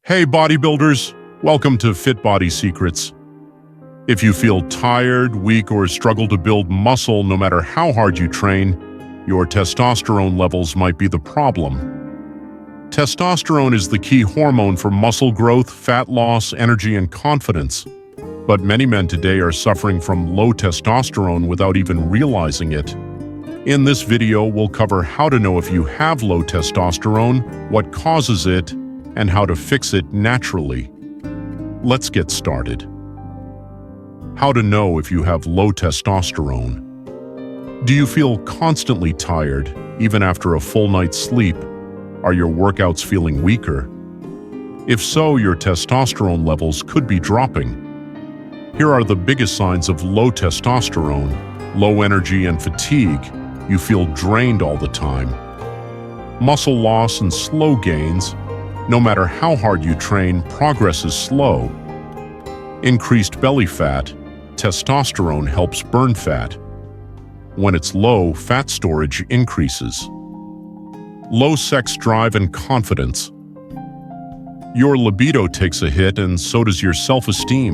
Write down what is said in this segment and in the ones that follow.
Hey bodybuilders, welcome to Fit Body Secrets. If you feel tired, weak, or struggle to build muscle no matter how hard you train, your testosterone levels might be the problem. Testosterone is the key hormone for muscle growth, fat loss, energy, and confidence. But many men today are suffering from low testosterone without even realizing it. In this video, we'll cover how to know if you have low testosterone, what causes it, and how to fix it naturally. Let's get started. How to know if you have low testosterone. Do you feel constantly tired, even after a full night's sleep? Are your workouts feeling weaker? If so, your testosterone levels could be dropping. Here are the biggest signs of low testosterone: low energy and fatigue. You feel drained all the time. Muscle loss and slow gains. No matter how hard you train, progress is slow. Increased belly fat. Testosterone helps burn fat. When it's low, fat storage increases. Low sex drive and confidence. Your libido takes a hit, and so does your self-esteem.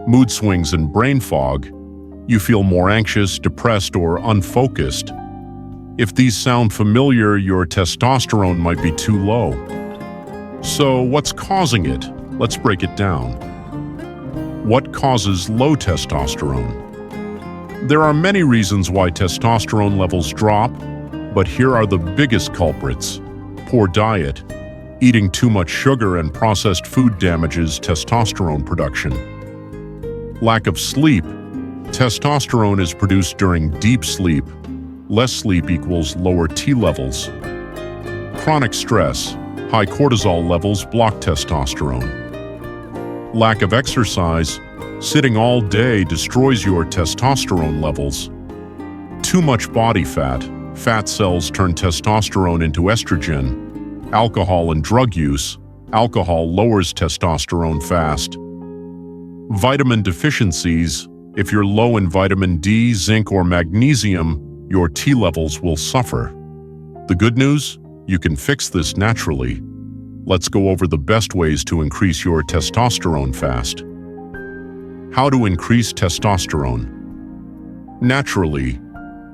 Mood swings and brain fog. You feel more anxious, depressed, or unfocused. If these sound familiar, your testosterone might be too low. So, what's causing it? Let's break it down. What causes low testosterone? There are many reasons why testosterone levels drop, but here are the biggest culprits. Poor diet. Eating too much sugar and processed food damages testosterone production. Lack of sleep. Testosterone is produced during deep sleep. Less sleep equals lower T levels. Chronic stress. High cortisol levels block testosterone. Lack of exercise. Sitting all day destroys your testosterone levels. Too much body fat. Fat cells turn testosterone into estrogen. Alcohol and drug use. Alcohol lowers testosterone fast. Vitamin deficiencies. If you're low in vitamin D, zinc, or magnesium, your T levels will suffer. The good news? You can fix this naturally. Let's go over the best ways to increase your testosterone fast. How to increase testosterone? Naturally,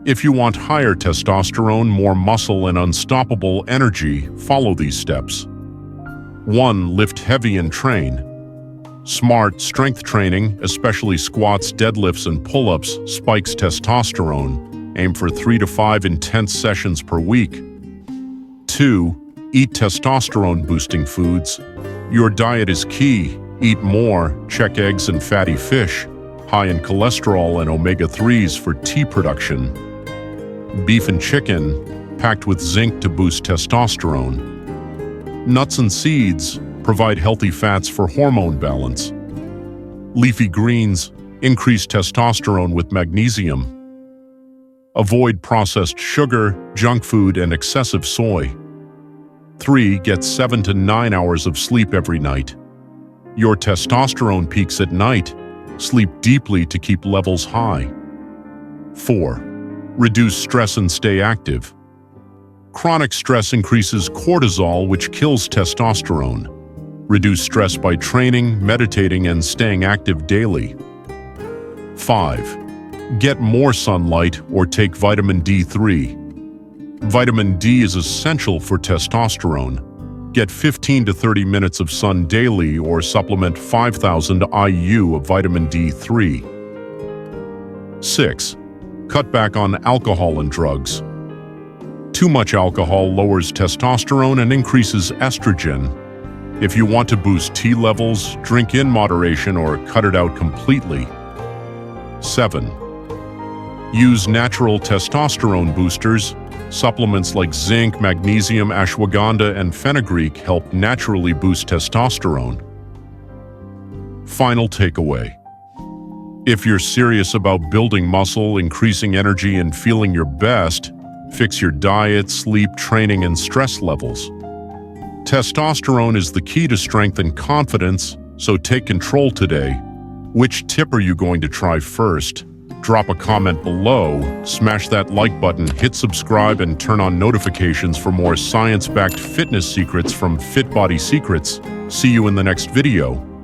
if you want higher testosterone, more muscle, and unstoppable energy, follow these steps. 1. Lift heavy and train. Smart strength training, especially squats, deadlifts, and pull-ups, spikes testosterone. Aim for 3 to 5 intense sessions per week. 2. Eat testosterone-boosting foods. Your diet is key. Eat more. Check eggs and fatty fish, high in cholesterol and omega-3s for T production. Beef and chicken, packed with zinc to boost testosterone. Nuts and seeds provide healthy fats for hormone balance. Leafy greens increase testosterone with magnesium. Avoid processed sugar, junk food, and excessive soy. 3. Get 7 to 9 hours of sleep every night. Your testosterone peaks at night. Sleep deeply to keep levels high. 4. Reduce stress and stay active. Chronic stress increases cortisol, which kills testosterone. Reduce stress by training, meditating, and staying active daily. 5. Get more sunlight or take vitamin D3. Vitamin D is essential for testosterone. Get 15 to 30 minutes of sun daily or supplement 5,000 IU of vitamin D3. 6. Cut back on alcohol and drugs. Too much alcohol lowers testosterone and increases estrogen. If you want to boost T levels, drink in moderation or cut it out completely. 7. Use natural testosterone boosters. Supplements like zinc, magnesium, ashwagandha, and fenugreek help naturally boost testosterone. Final takeaway. If you're serious about building muscle, increasing energy, and feeling your best, fix your diet, sleep, training, and stress levels. Testosterone is the key to strength and confidence, so take control today. Which tip are you going to try first? Drop a comment below, smash that like button, hit subscribe, and turn on notifications for more science-backed fitness secrets from Fit Body Secrets. See you in the next video.